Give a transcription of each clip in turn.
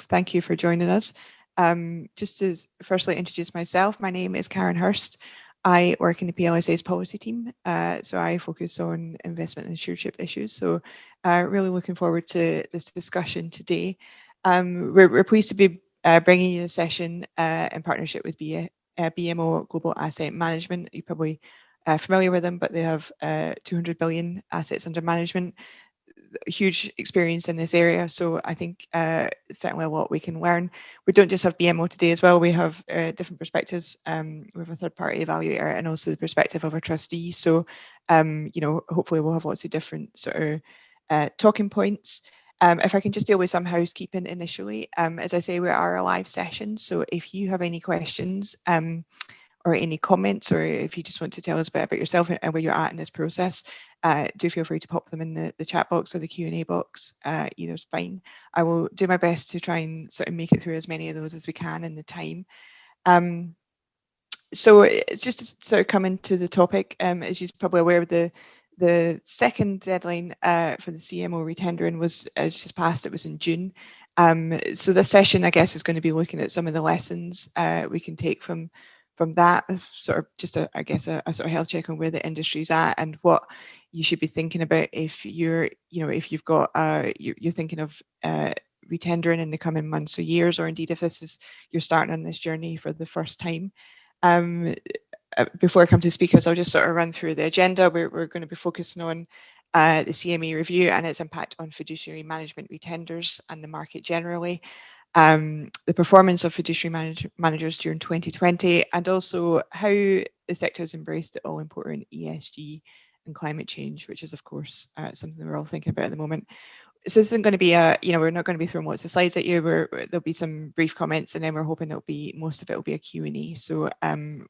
thank you for joining us. Just to firstly introduce myself, my name is Karen Hurst. I work in the PLSA's policy team, so I focus on investment and stewardship issues. So really looking forward to this discussion today. We're pleased to be bringing you a session in partnership with BMO Global Asset Management. You're probably familiar with them, but they have 200 billion assets under management. Huge experience in this area, so I think certainly a lot we can learn. We don't just have BMO today as well, we have different perspectives. We have a third-party evaluator and also the perspective of a trustee, so you know, hopefully we'll have lots of different sort of talking points. If I can just deal with some housekeeping initially, as I say, we are a live session, so if you have any questions or any comments, or if you just want to tell us a bit about yourself and where you're at in this process, do feel free to pop them in the chat box or the Q&A box. Either's fine. I will do my best to try and sort of make it through as many of those as we can in the time. So it's just to sort of come into the topic, as you're probably aware, the second deadline for the CMO retendering was just passed. It was in June. So this session, I guess, is going to be looking at some of the lessons we can take from that, sort of just a sort of health check on where the industry's at and what you should be thinking about if you're, if you've got you're thinking of retendering in the coming months or years, or indeed if you're starting on this journey for the first time. Before I come to speakers, I'll just sort of run through the agenda. We're going to be focusing on the CMA review and its impact on fiduciary management retenders and the market generally. The performance of fiduciary managers during 2020, and also how the sector has embraced the all-important ESG and climate change, which is, of course, something we're all thinking about at the moment. So this isn't going to be we're not going to be throwing lots of slides at you. There'll be some brief comments, and then we're hoping most of it will be a Q&A. So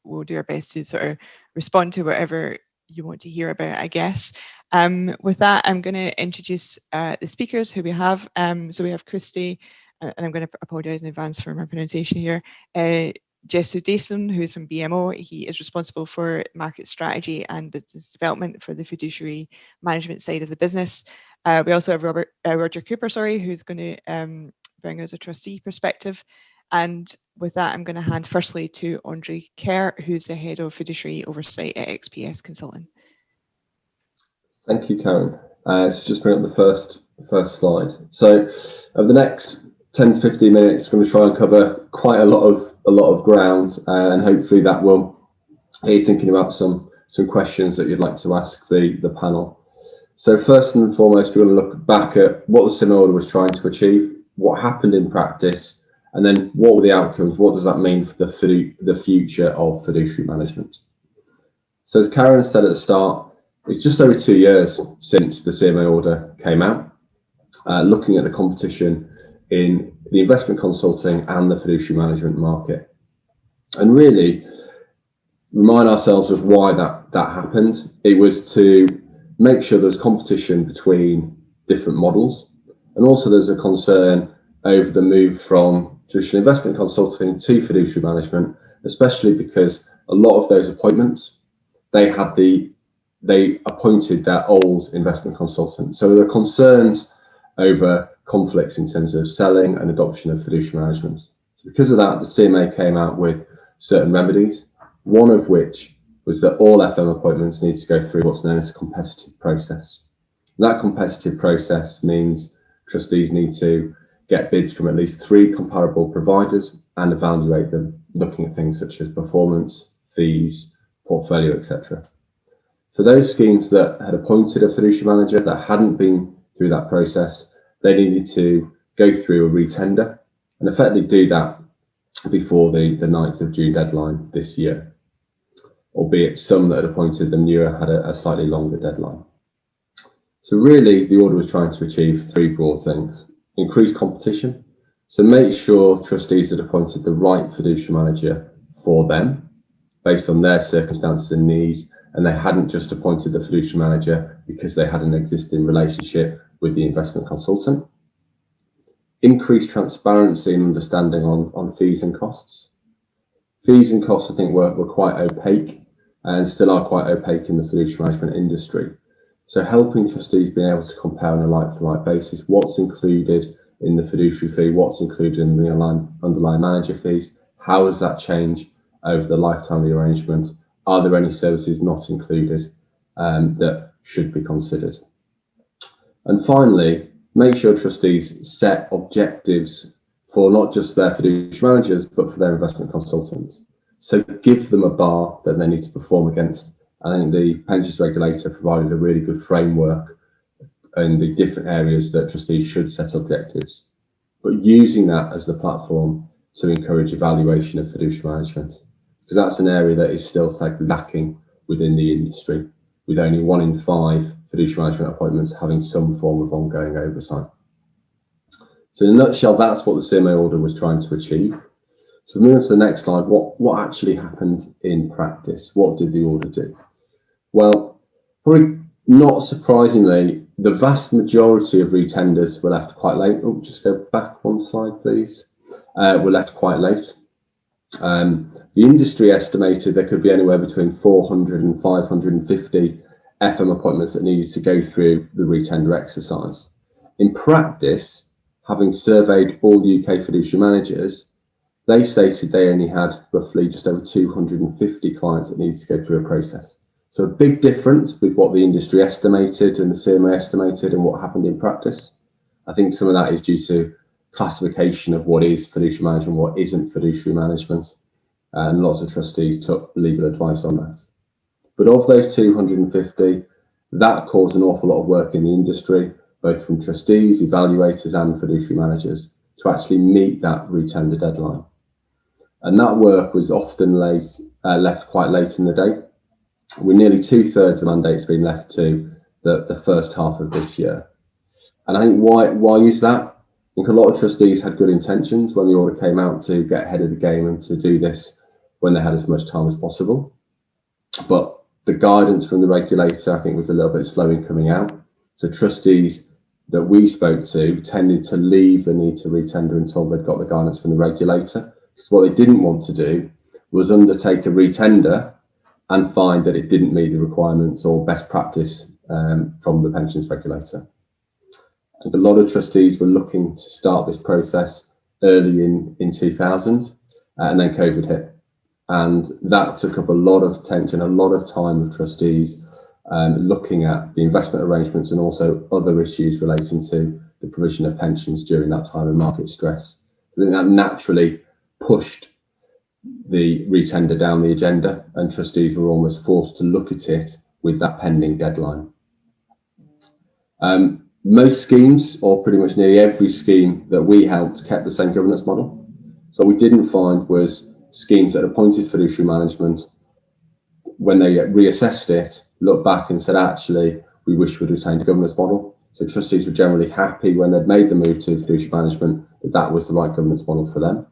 we'll do our best to sort of respond to whatever you want to hear about, I guess. With that, I'm going to introduce the speakers who we have. So we have Christy, and I'm going to apologise in advance for my pronunciation here, Jesudasan, who's from BMO. He is responsible for market strategy and business development for the fiduciary management side of the business. We also have Roger Cooper, who's going to bring us a trustee perspective. And with that, I'm going to hand firstly to Andre Kerr, who's the head of fiduciary oversight at XPS Consulting. Thank you, Karen. So just bring up the first slide. So over the next 10 to 15 minutes, we're going to try and cover quite a lot of ground, and hopefully that will get you thinking about some questions that you'd like to ask the panel. So first and foremost, we're going to look back at what the CMA order was trying to achieve, what happened in practice, and then what were the outcomes. What does that mean for the future of fiduciary management? So as Karen said at the start, it's just over 2 years since the CMA order came out, looking at the competition in the investment consulting and the fiduciary management market, and really remind ourselves of why that happened. It was to make sure there's competition between different models, and also there's a concern over the move from traditional investment consulting to fiduciary management, especially because a lot of those appointments, they appointed their old investment consultant. So there are concerns over conflicts in terms of selling and adoption of fiduciary management. So because of that, the CMA came out with certain remedies, one of which was that all FM appointments need to go through what's known as a competitive process. That competitive process means trustees need to get bids from at least 3 comparable providers and evaluate them, looking at things such as performance, fees, portfolio, etc. For those schemes that had appointed a fiduciary manager that hadn't been through that process, they needed to go through a retender and effectively do that before the 9th of June deadline this year, albeit some that had appointed them newer had a slightly longer deadline. So really the order was trying to achieve 3 broad things: increase competition, so make sure trustees had appointed the right fiduciary manager for them based on their circumstances and needs, and they hadn't just appointed the fiduciary manager because they had an existing relationship with the investment consultant. Increase transparency and understanding on fees and costs. Fees and costs, I think, were quite opaque and still are quite opaque in the fiduciary management industry. So helping trustees being able to compare on a like-for-like basis what's included in the fiduciary fee, what's included in the underlying manager fees, how does that change over the lifetime of the arrangement, are there any services not included that should be considered. And finally, make sure trustees set objectives for not just their fiduciary managers, but for their investment consultants. So give them a bar that they need to perform against. I think the pensions regulator provided a really good framework in the different areas that trustees should set objectives, but using that as the platform to encourage evaluation of fiduciary management, because that's an area that is still lacking within the industry, with only 1 in 5 fiduciary management appointments having some form of ongoing oversight. So in a nutshell, that's what the CMA order was trying to achieve. So moving on to the next slide, what actually happened in practice? What did the order do? Well, probably not surprisingly, the vast majority of retenders were left quite late. Oh, just go back 1 slide, please. Were left quite late. The industry estimated there could be anywhere between 400 and 550 FM appointments that needed to go through the retender exercise. In practice, having surveyed all UK fiduciary managers, they stated they only had roughly just over 250 clients that needed to go through a process. So a big difference with what the industry estimated and the CMA estimated and what happened in practice. I think some of that is due to classification of what is fiduciary management, what isn't fiduciary management, and lots of trustees took legal advice on that. But of those 250, that caused an awful lot of work in the industry, both from trustees, evaluators and fiduciary managers, to actually meet that retender deadline. And that work was often left quite late in the day, with nearly 2/3 of mandates being left to the first half of this year. And I think why is that? I think a lot of trustees had good intentions when the order came out to get ahead of the game and to do this when they had as much time as possible. But the guidance from the regulator, I think, was a little bit slow in coming out. So trustees that we spoke to tended to leave the need to retender until they'd got the guidance from the regulator. Because what they didn't want to do was undertake a retender and find that it didn't meet the requirements or best practice from the pensions regulator. And a lot of trustees were looking to start this process early in 2000, and then COVID hit. And that took up a lot of attention, a lot of time of trustees looking at the investment arrangements and also other issues relating to the provision of pensions during that time of market stress. I think that naturally pushed the retender down the agenda, and trustees were almost forced to look at it with that pending deadline. Most schemes, or pretty much nearly every scheme that we helped, kept the same governance model. So what we didn't find was schemes that appointed fiduciary management, when they reassessed it, looked back and said, actually, we wish we'd retained a governance model. So trustees were generally happy when they'd made the move to fiduciary management that that was the right governance model for them.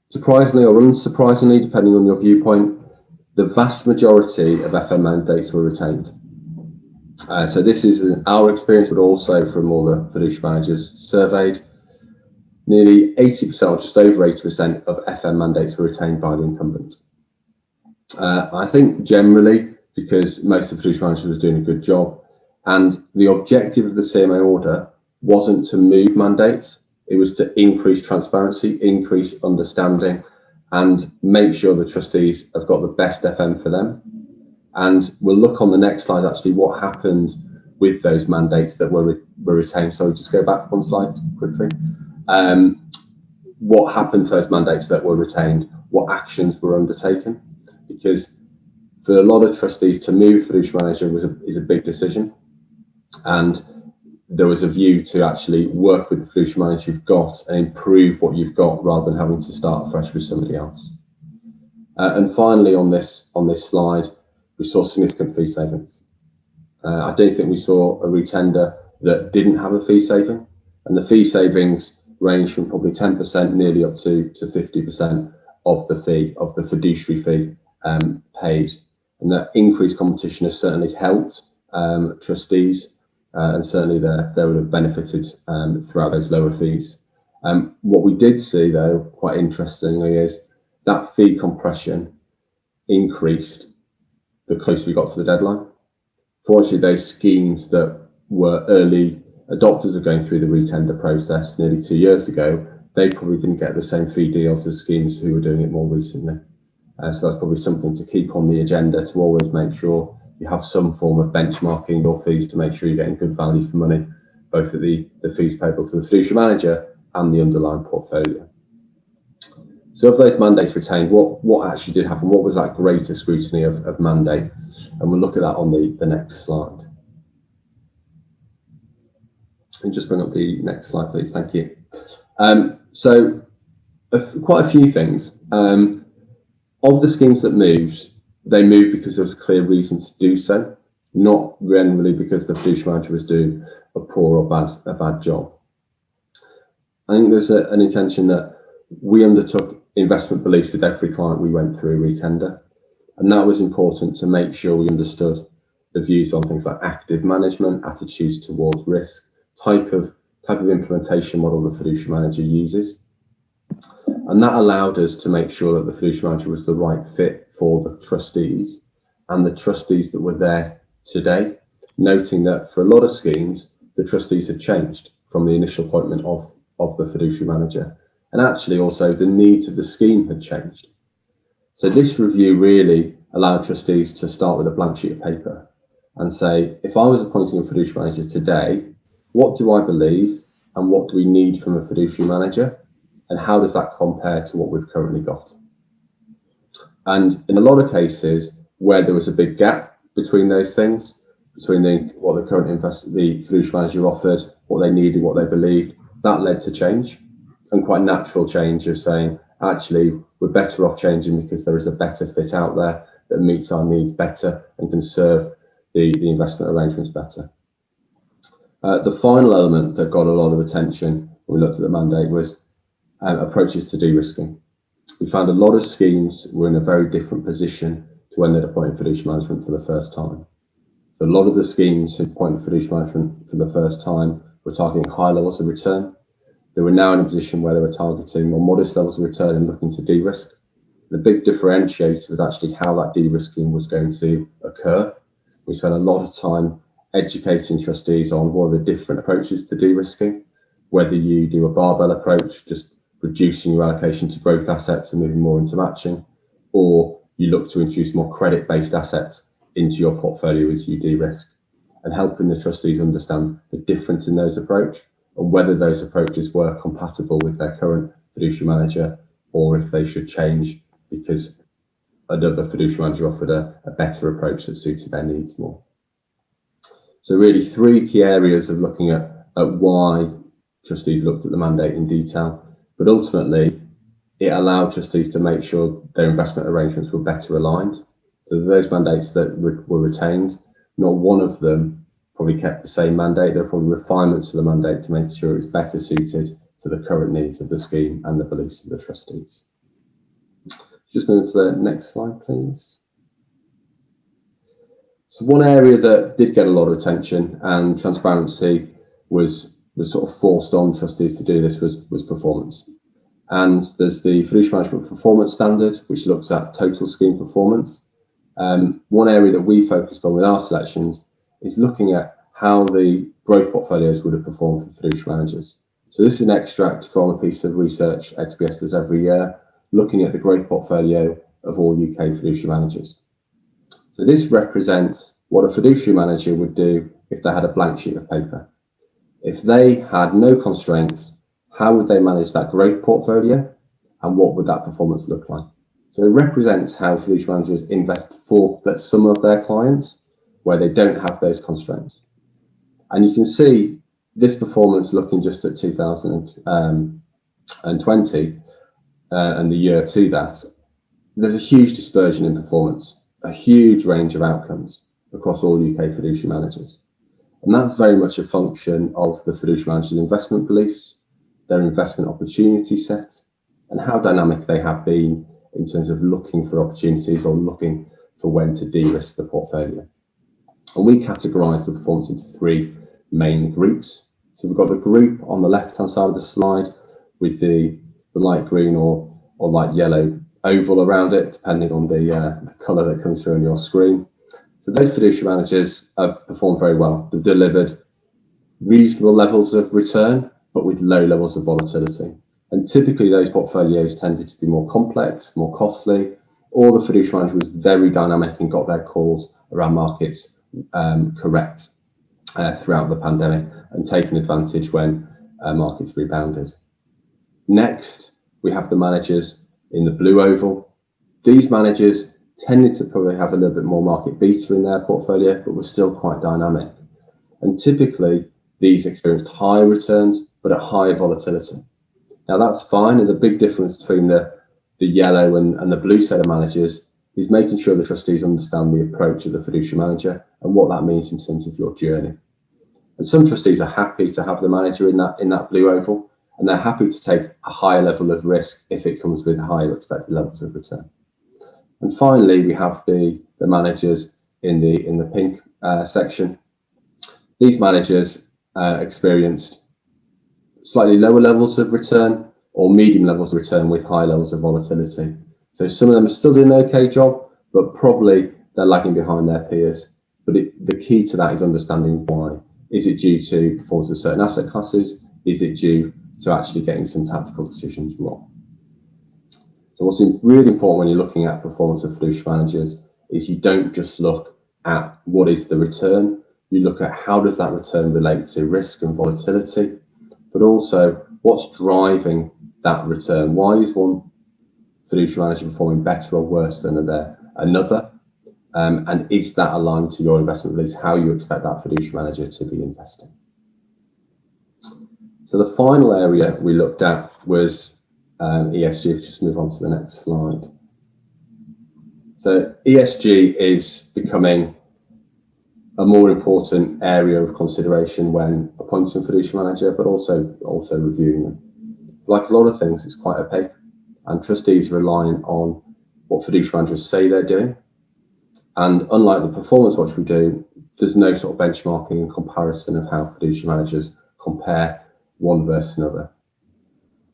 Surprisingly or unsurprisingly, depending on your viewpoint, the vast majority of FM mandates were retained. So this is our experience, but also from all the fiduciary managers surveyed. Nearly 80%, or just over 80% of FM mandates were retained by the incumbent. I think generally because most of the fiduciary managers were doing a good job, and the objective of the CMA order wasn't to move mandates, it was to increase transparency, increase understanding, and make sure the trustees have got the best FM for them. And we'll look on the next slide actually what happened with those mandates that were retained. So just go back 1 slide quickly. What happened to those mandates that were retained? What actions were undertaken? Because for a lot of trustees, to move fiduciary manager is a big decision, and there was a view to actually work with the fiduciary manager you've got and improve what you've got rather than having to start afresh with somebody else. And finally, on this slide, we saw significant fee savings. I don't think we saw a retender that didn't have a fee saving, and the fee savings range from probably 10% nearly up to 50% of the fee, of the fiduciary fee paid. And that increased competition has certainly helped trustees, and certainly they would have benefited throughout those lower fees. What we did see, though, quite interestingly, is that fee compression increased the closer we got to the deadline. Fortunately, those schemes that were early adopters are going through the retender process nearly 2 years ago, they probably didn't get the same fee deals as schemes who were doing it more recently. So that's probably something to keep on the agenda, to always make sure you have some form of benchmarking your fees to make sure you're getting good value for money, both at the fees payable to the fiduciary manager and the underlying portfolio. So of those mandates retained, what actually did happen? What was that greater scrutiny of mandate? And we'll look at that on the next slide. And just bring up the next slide, please. Thank you. So quite a few things. Of the schemes that moved, they moved because there was a clear reason to do so, not generally because the fiduciary manager was doing a poor or a bad job. I think there's an intention that we undertook investment beliefs with every client we went through a retender, and that was important to make sure we understood the views on things like active management, attitudes towards risk, type of implementation model the fiduciary manager uses. And that allowed us to make sure that the fiduciary manager was the right fit for the trustees and the trustees that were there today, noting that for a lot of schemes, the trustees had changed from the initial appointment of the fiduciary manager. And actually also the needs of the scheme had changed. So this review really allowed trustees to start with a blank sheet of paper and say, if I was appointing a fiduciary manager today, what do I believe and what do we need from a fiduciary manager? And how does that compare to what we've currently got? And in a lot of cases where there was a big gap between those things, between what the current the fiduciary manager offered, what they needed, what they believed, that led to change, and quite natural change of saying, actually, we're better off changing because there is a better fit out there that meets our needs better and can serve the investment arrangements better. The final element that got a lot of attention when we looked at the mandate was approaches to de-risking. We found a lot of schemes were in a very different position to when they'd appointed fiduciary management for the first time. So a lot of the schemes who appointed fiduciary management for the first time were targeting high levels of return. They were now in a position where they were targeting more modest levels of return and looking to de-risk. The big differentiator was actually how that de-risking was going to occur. We spent a lot of time educating trustees on what are the different approaches to de-risking, whether you do a barbell approach, just reducing your allocation to growth assets and moving more into matching, or you look to introduce more credit-based assets into your portfolio as you de-risk, and helping the trustees understand the difference in those approaches and whether those approaches were compatible with their current fiduciary manager or if they should change because another fiduciary manager offered a better approach that suited their needs more. So really 3 key areas of looking at why trustees looked at the mandate in detail, but ultimately it allowed trustees to make sure their investment arrangements were better aligned. So those mandates that were retained, not one of them probably kept the same mandate. There are probably refinements to the mandate to make sure it was better suited to the current needs of the scheme and the beliefs of the trustees. Just move to the next slide, please. So one area that did get a lot of attention and transparency was sort of forced on trustees to do this was performance. And there's the Fiduciary Management Performance Standard, which looks at total scheme performance. One area that we focused on with our selections is looking at how the growth portfolios would have performed for fiduciary managers. So this is an extract from a piece of research XPS does every year, looking at the growth portfolio of all UK fiduciary managers. So this represents what a fiduciary manager would do if they had a blank sheet of paper. If they had no constraints, how would they manage that growth portfolio and what would that performance look like? So it represents how fiduciary managers invest for some of their clients where they don't have those constraints. And you can see this performance looking just at 2020 and the year to that. There's a huge dispersion in performance, a huge range of outcomes across all UK fiduciary managers. And that's very much a function of the fiduciary manager's investment beliefs, their investment opportunity set, and how dynamic they have been in terms of looking for opportunities or looking for when to de-risk the portfolio. And we categorise the performance into 3 main groups. So we've got the group on the left-hand side of the slide with the light green or light yellow oval around it, depending on the colour that comes through on your screen. So those fiduciary managers have performed very well. They've delivered reasonable levels of return, but with low levels of volatility. And typically those portfolios tended to be more complex, more costly, or the fiduciary manager was very dynamic and got their calls around markets correct throughout the pandemic and taken advantage when markets rebounded. Next, we have the managers in the blue oval. These managers tended to probably have a little bit more market beta in their portfolio, but were still quite dynamic. And typically, these experienced higher returns, but at higher volatility. Now that's fine, and the big difference between the yellow and the blue set of managers is making sure the trustees understand the approach of the fiduciary manager and what that means in terms of your journey. And some trustees are happy to have the manager in that blue oval, and they're happy to take a higher level of risk if it comes with higher expected levels of return. And finally, we have the managers in the pink section. These managers experienced slightly lower levels of return or medium levels of return with high levels of volatility. So some of them are still doing an okay job, but probably they're lagging behind their peers. But the key to that is understanding why. Is it due to performance of certain asset classes? Is it due to actually getting some tactical decisions wrong? So what's really important when you're looking at performance of fiduciary managers is you don't just look at what is the return, you look at how does that return relate to risk and volatility, but also what's driving that return. Why is one fiduciary manager performing better or worse than another? And is that aligned to your investment beliefs, how you expect that fiduciary manager to be investing? So the final area we looked at was ESG. Just move on to the next slide. So ESG is becoming a more important area of consideration when appointing a fiduciary manager, but also reviewing them. Like a lot of things, it's quite opaque, and trustees relying on what fiduciary managers say they're doing. And unlike the performance watch we do, there's no sort of benchmarking and comparison of how fiduciary managers compare one versus another.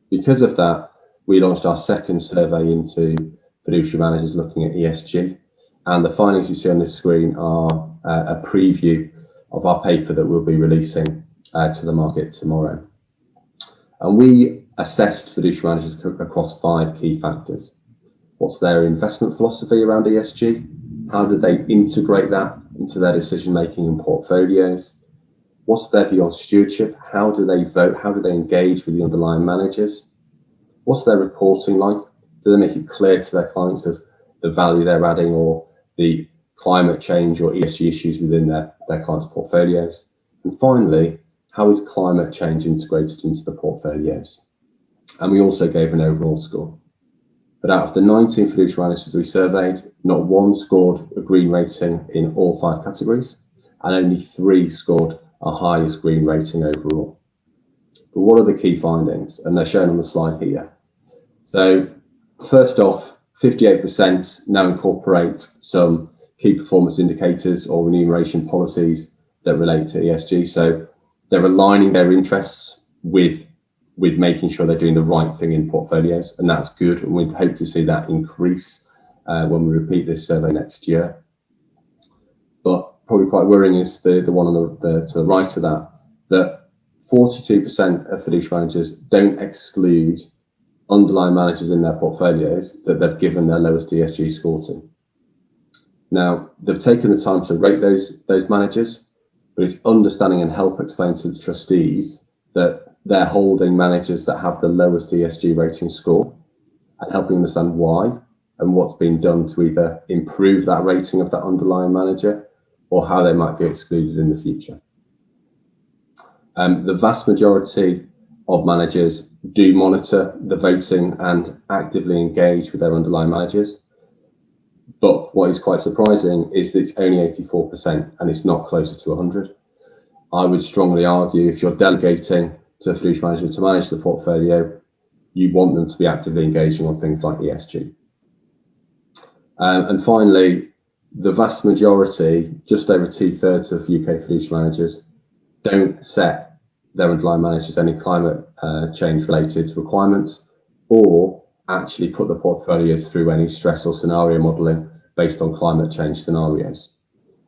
Because of that, we launched our second survey into fiduciary managers looking at ESG, and the findings you see on this screen are a preview of our paper that we'll be releasing to the market tomorrow. And we assessed fiduciary managers across 5 key factors. What's their investment philosophy around ESG? How do they integrate that into their decision making and portfolios? What's their view on stewardship? How do they vote? How do they engage with the underlying managers? What's their reporting like? Do they make it clear to their clients of the value they're adding or the climate change or ESG issues within their clients' portfolios? And finally, how is climate change integrated into the portfolios? And we also gave an overall score. But out of the 19 fiduciary managers we surveyed, not one scored a green rating in all 5 categories, and only 3 scored a highest green rating overall. But what are the key findings? And they're shown on the slide here. So first off, 58% now incorporate some key performance indicators or remuneration policies that relate to ESG. So they're aligning their interests with making sure they're doing the right thing in portfolios, and that's good. And we hope to see that increase when we repeat this survey next year. But probably quite worrying is the one on to the right of that 42% of fiduciary managers don't exclude underlying managers in their portfolios that they've given their lowest ESG score to. Now, they've taken the time to rate those managers, but it's understanding and help explain to the trustees that they're holding managers that have the lowest ESG rating score and helping understand why and what's been done to either improve that rating of that underlying manager or how they might be excluded in the future. The vast majority of managers do monitor the voting and actively engage with their underlying managers. But what is quite surprising is that it's only 84% and it's not closer to 100. I would strongly argue if you're delegating to a fiduciary manager to manage the portfolio, you want them to be actively engaging on things like ESG. And finally, the vast majority, just over 2/3 of UK fiduciary managers, don't set their underlying managers any climate change related requirements or actually put the portfolios through any stress or scenario modelling based on climate change scenarios.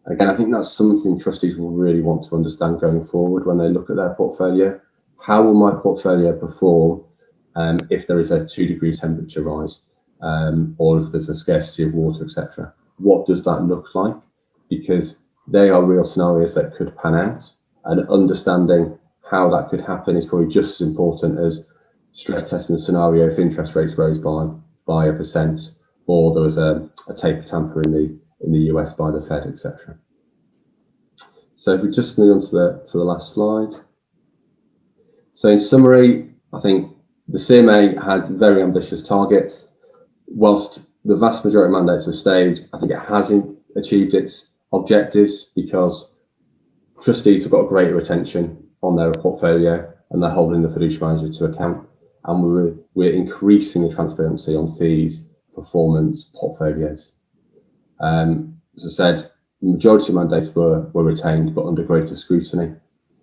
Again, I think that's something trustees will really want to understand going forward when they look at their portfolio. How will my portfolio perform if there is a 2-degree temperature rise, or if there's a scarcity of water, etc.? What does that look like? Because they are real scenarios that could pan out, and understanding how that could happen is probably just as important as stress testing the scenario if interest rates rose by 1%, or there was a taper tamper in the US by the Fed, etc. So if we just move on to the last slide. So in summary, I think the CMA had very ambitious targets. Whilst the vast majority of mandates have stayed, I think it hasn't achieved its objectives because trustees have got greater retention on their portfolio and they're holding the fiduciary manager to account. And we're increasing the transparency on fees, performance, portfolios. As I said, the majority of mandates were retained, but under greater scrutiny,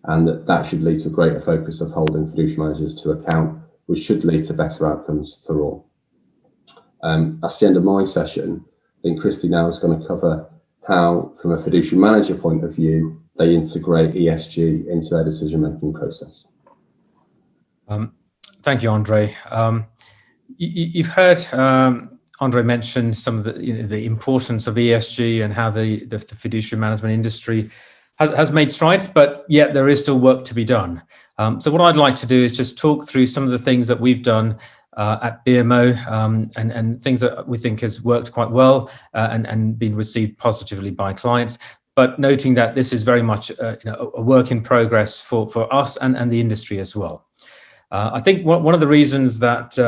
and that should lead to a greater focus of holding fiduciary managers to account, which should lead to better outcomes for all. That's the end of my session. I think Christy now is going to cover how, from a fiduciary manager point of view, they integrate ESG into their decision-making process. Thank you, Andre. You've heard Andre mention some of the importance of ESG and how the fiduciary management industry has made strides, but yet there is still work to be done. So what I'd like to do is just talk through some of the things that we've done at BMO and things that we think has worked quite well and been received positively by clients, but noting that this is very much a work in progress for us and the industry as well. I think one of the reasons that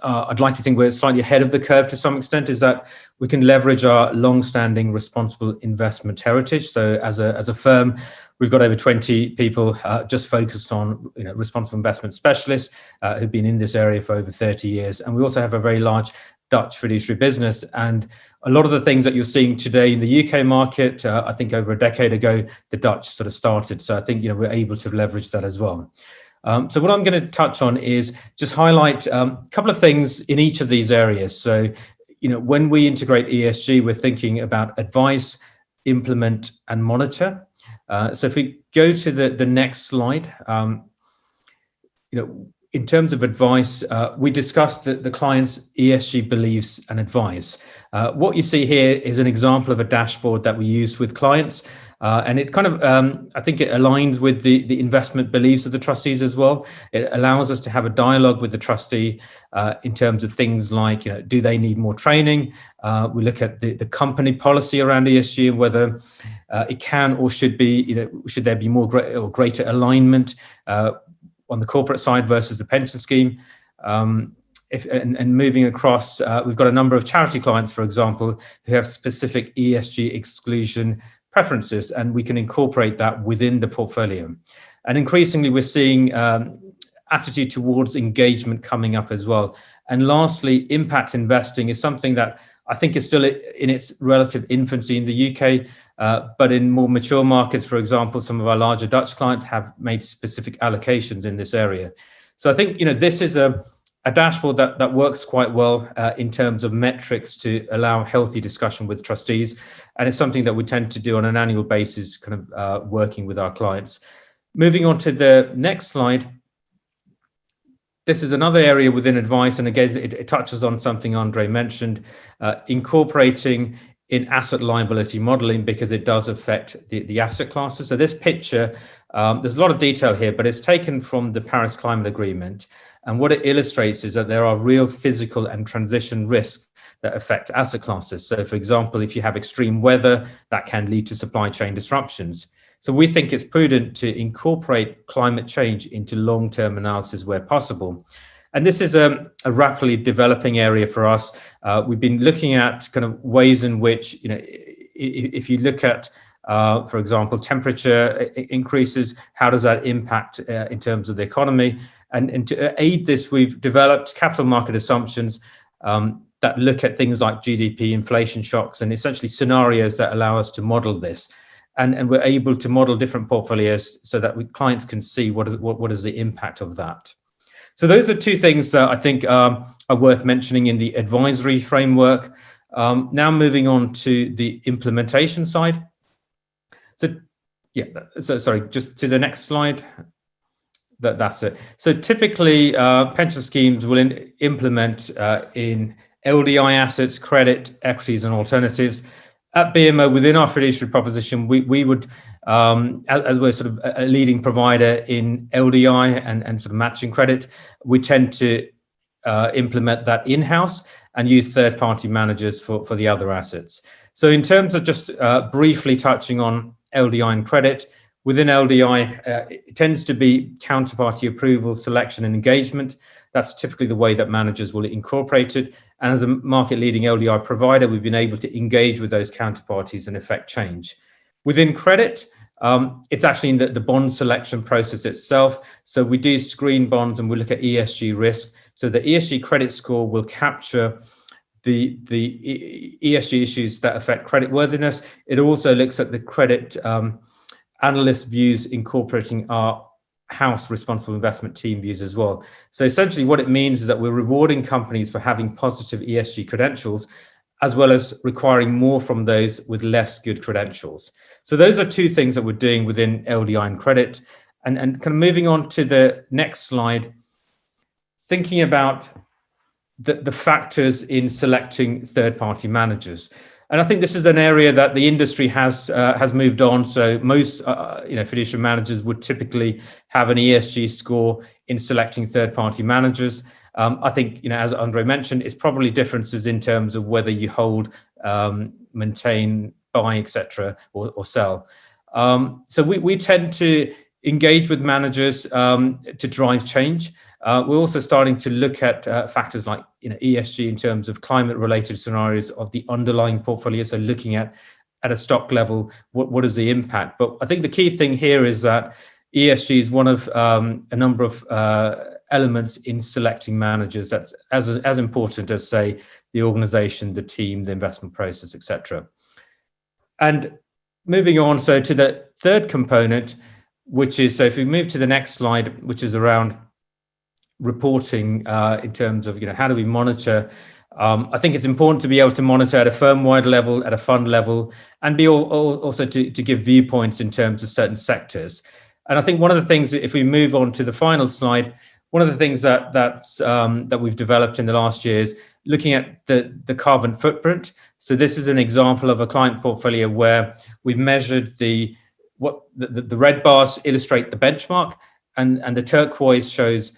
I'd like to think we're slightly ahead of the curve to some extent is that we can leverage our long-standing responsible investment heritage. So as a firm, we've got over 20 people just focused on responsible investment specialists who've been in this area for over 30 years. And we also have a very large Dutch fiduciary business. And a lot of the things that you're seeing today in the UK market, I think over a decade ago, the Dutch sort of started. So I think we're able to leverage that as well. So what I'm going to touch on is just highlight a couple of things in each of these areas. So, when we integrate ESG, we're thinking about advise, implement, and monitor. So if we go to the next slide, in terms of advice, we discussed the client's ESG beliefs and advice. What you see here is an example of a dashboard that we use with clients. And it kind of, I think it aligns with the investment beliefs of the trustees as well. It allows us to have a dialogue with the trustee in terms of things like, do they need more training? We look at the company policy around ESG and whether it can or should be, should there be more greater alignment on the corporate side versus the pension scheme. And moving across, we've got a number of charity clients, for example, who have specific ESG exclusion preferences, and we can incorporate that within the portfolio. And increasingly, we're seeing attitude towards engagement coming up as well. And lastly, impact investing is something that I think is still in its relative infancy in the UK, but in more mature markets, for example, some of our larger Dutch clients have made specific allocations in this area. So I think this is a dashboard that works quite well in terms of metrics to allow healthy discussion with trustees. And it's something that we tend to do on an annual basis, kind of working with our clients. Moving on to the next slide. This is another area within advice. And again, it touches on something Andre mentioned, incorporating in asset liability modeling, because it does affect the asset classes. So this picture, there's a lot of detail here, but it's taken from the Paris Climate Agreement. And what it illustrates is that there are real physical and transition risks that affect asset classes. So, for example, if you have extreme weather, that can lead to supply chain disruptions. So we think it's prudent to incorporate climate change into long-term analysis where possible. And this is a rapidly developing area for us. We've been looking at kind of ways in which, if you look at, for example, temperature increases, how does that impact in terms of the economy? And to aid this, we've developed capital market assumptions that look at things like GDP, inflation shocks, and essentially scenarios that allow us to model this. And we're able to model different portfolios so that clients can see what is the impact of that. So those are two things that I think are worth mentioning in the advisory framework. Now moving on to the implementation side. So, yeah, so sorry, just to the next slide. That's it. So typically, pension schemes will implement in LDI assets, credit, equities, and alternatives. At BMO, within our fiduciary proposition, we would, as we're sort of a leading provider in LDI and sort of matching credit, we tend to implement that in-house and use third-party managers for the other assets. So in terms of just briefly touching on LDI and credit, within LDI, it tends to be counterparty approval, selection, and engagement. That's typically the way that managers will incorporate it. And as a market-leading LDI provider, we've been able to engage with those counterparties and effect change. Within credit, it's actually in the bond selection process itself. So we do screen bonds and we look at ESG risk. So the ESG credit score will capture the ESG issues that affect creditworthiness. It also looks at the credit analyst views, incorporating our house responsible investment team views as well. So essentially what it means is that we're rewarding companies for having positive ESG credentials, as well as requiring more from those with less good credentials. So those are two things that we're doing within LDI and credit. And kind of moving on to the next slide, thinking about the factors in selecting third-party managers. And I think this is an area that the industry has moved on. So most fiduciary managers would typically have an ESG score in selecting third-party managers. I think, as Andre mentioned, it's probably differences in terms of whether you hold, maintain, buy, etc., or sell. So we tend to engage with managers to drive change. We're also starting to look at factors like ESG in terms of climate-related scenarios of the underlying portfolio. So looking at a stock level, what is the impact? But I think the key thing here is that ESG is one of a number of elements in selecting managers that's as important as, say, the organization, the team, the investment process, etc. And moving on, so to the third component, which is, so if we move to the next slide, which is around reporting in terms of, how do we monitor? I think it's important to be able to monitor at a firm-wide level, at a fund level, and be also to give viewpoints in terms of certain sectors. And I think one of the things, if we move on to the final slide, one of the things that we've developed in the last year is looking at the carbon footprint. So this is an example of a client portfolio where we've measured the red bars illustrate the benchmark, and the turquoise shows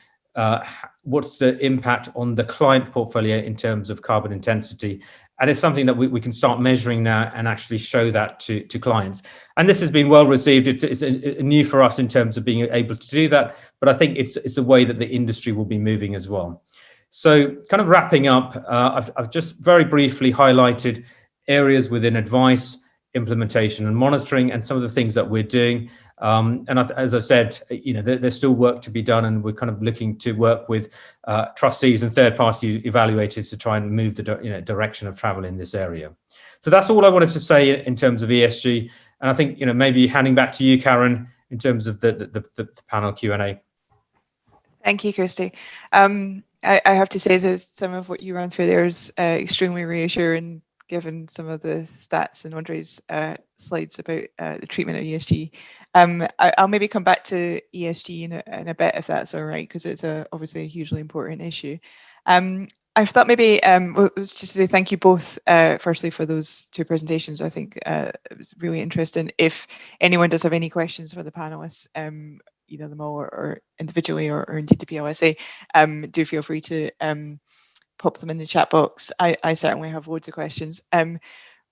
what's the impact on the client portfolio in terms of carbon intensity. And it's something that we can start measuring now and actually show that to clients. And this has been well received. It's new for us in terms of being able to do that, but I think it's a way that the industry will be moving as well. So kind of wrapping up, I've just very briefly highlighted areas within advice, implementation and monitoring, and some of the things that we're doing. And as I said, there's still work to be done, and we're kind of looking to work with trustees and third-party evaluators to try and move the direction of travel in this area. So that's all I wanted to say in terms of ESG. And I think maybe handing back to you, Karen, in terms of the panel Q&A. Thank you, Christy. I have to say that some of what you ran through there is extremely reassuring, given some of the stats in Andre's slides about the treatment of ESG. I'll maybe come back to ESG in a bit, if that's all right, because it's obviously a hugely important issue. I thought maybe was just to say thank you both, firstly, for those two presentations. I think it was really interesting. If anyone does have any questions for the panelists, either them all or individually or indeed the PLSA, do feel free to pop them in the chat box. I certainly have loads of questions.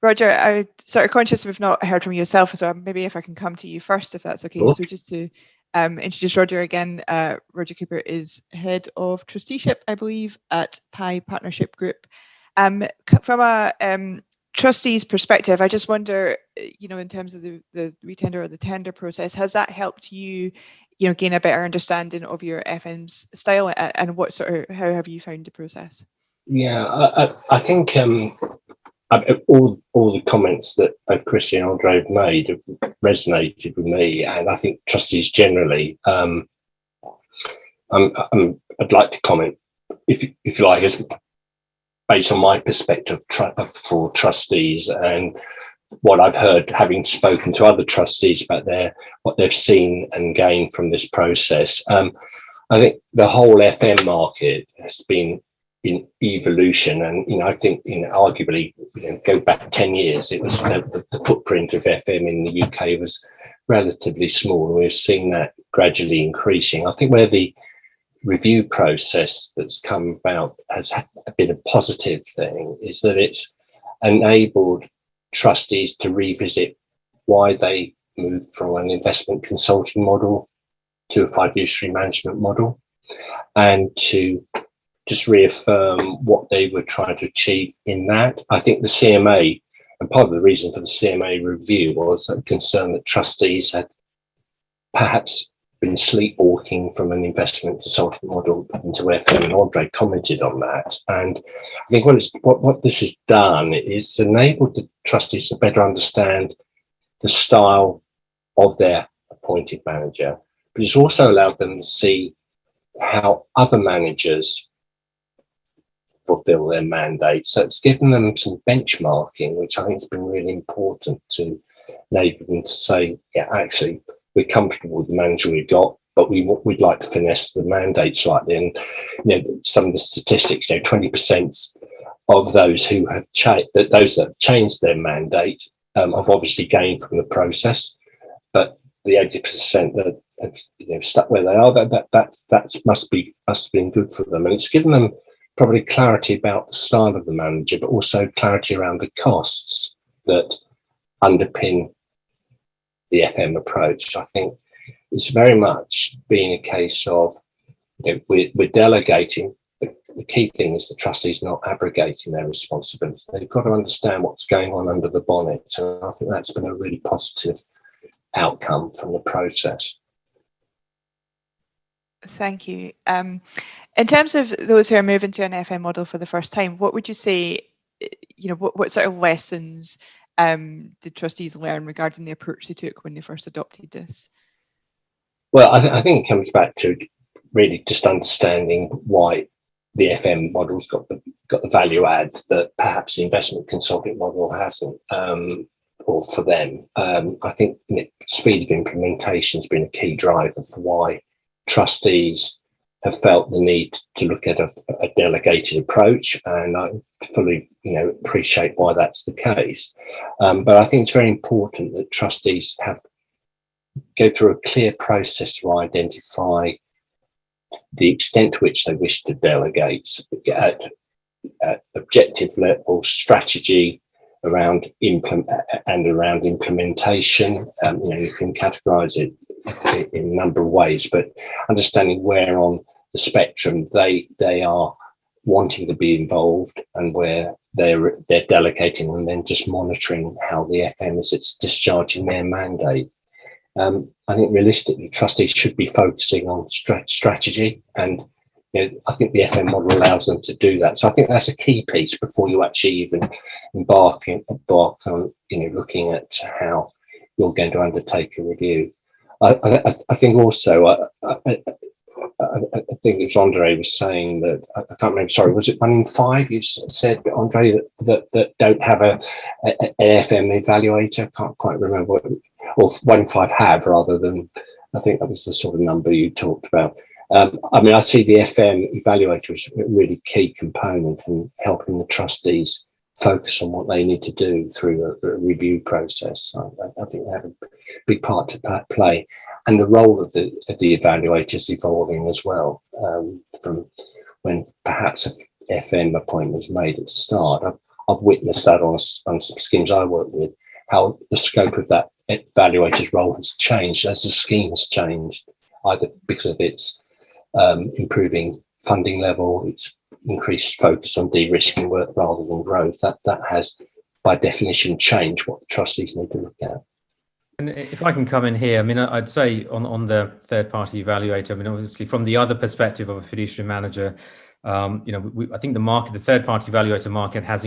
Roger, I'm sort of conscious we've not heard from yourself, so maybe if I can come to you first, if that's okay. Sure. So just to introduce Roger again, Roger Cooper is Head of Trusteeship, I believe, at Pi Partnership Group. From a trustee's perspective, I just wonder, in terms of the retender or the tender process, has that helped you, gain a better understanding of your FM's style, and how have you found the process? Yeah, I think all the comments that both Christy and Andre have made have resonated with me, and I think trustees generally. I'd like to comment, if you like, based on my perspective for trustees, and what I've heard, having spoken to other trustees about what they've seen and gained from this process. I think the whole FM market has been in evolution, and I think arguably go back 10 years, it was the footprint of FM in the UK was relatively small. We're seeing that gradually increasing. I think where the review process that's come about has been a positive thing is that it's enabled trustees to revisit why they moved from an investment consulting model to a fiduciary management model, and to just reaffirm what they were trying to achieve in that. I think the CMA, and part of the reason for the CMA review was a concern that trustees had perhaps been sleepwalking from an investment consulting model into FM, and Andre commented on that. And I think what this has done is enabled the trustees to better understand the style of their appointed manager, but it's also allowed them to see how other managers fulfill their mandate. So it's given them some benchmarking, which I think has been really important to enable them to say, yeah, actually, we're comfortable with the manager we've got, but we'd like to finesse the mandate slightly. And some of the statistics, 20% of those who have those that have changed their mandate have obviously gained from the process, but the 80% that have stuck where they are, that must have been good for them, and it's given them probably clarity about the style of the manager, but also clarity around the costs that underpin the FM approach. I think it's very much been a case of we're delegating. The key thing is the trustees not abrogating their responsibility. They've got to understand what's going on under the bonnet, and I think that's been a really positive outcome from the process. Thank you. In terms of those who are moving to an FM model for the first time, what would you say, what sort of lessons did trustees learn regarding the approach they took when they first adopted this? Well, I think it comes back to really just understanding why the FM model's got the value add that perhaps the investment consulting model hasn't, or for them. I think speed of implementation has been a key driver for why trustees have felt the need to look at a delegated approach, and I fully appreciate why that's the case. But I think it's very important that trustees go through a clear process to identify the extent to which they wish to delegate at objective level strategy around implementation. You can categorize it in a number of ways, but understanding where on the spectrum they are wanting to be involved and where they're delegating, and then just monitoring how the FM is discharging their mandate. I think realistically, trustees should be focusing on strategy, and I think the FM model allows them to do that. So I think that's a key piece before you actually even embark on looking at how you're going to undertake a review. I think also I think it was Andre was saying that, I can't remember, sorry, was it 1 in 5 you said, Andre, that don't have an FM evaluator? Can't quite remember what, or 1 in 5 have, rather than, I think that was the sort of number you talked about. I see the FM evaluator as a really key component in helping the trustees focus on what they need to do through a review process. I think they have a big part to play, and the role of the evaluator is evolving as well. From when perhaps an FM appointment was made at the start, I've witnessed that on some schemes I work with, how the scope of that evaluator's role has changed as the scheme has changed, either because of its improving funding level, its increased focus on de-risking work rather than growth. That has, by definition, changed what the trustees need to look at. And if I can come in here, I'd say on the third-party evaluator, obviously from the other perspective of a fiduciary manager, I think the third-party evaluator market has,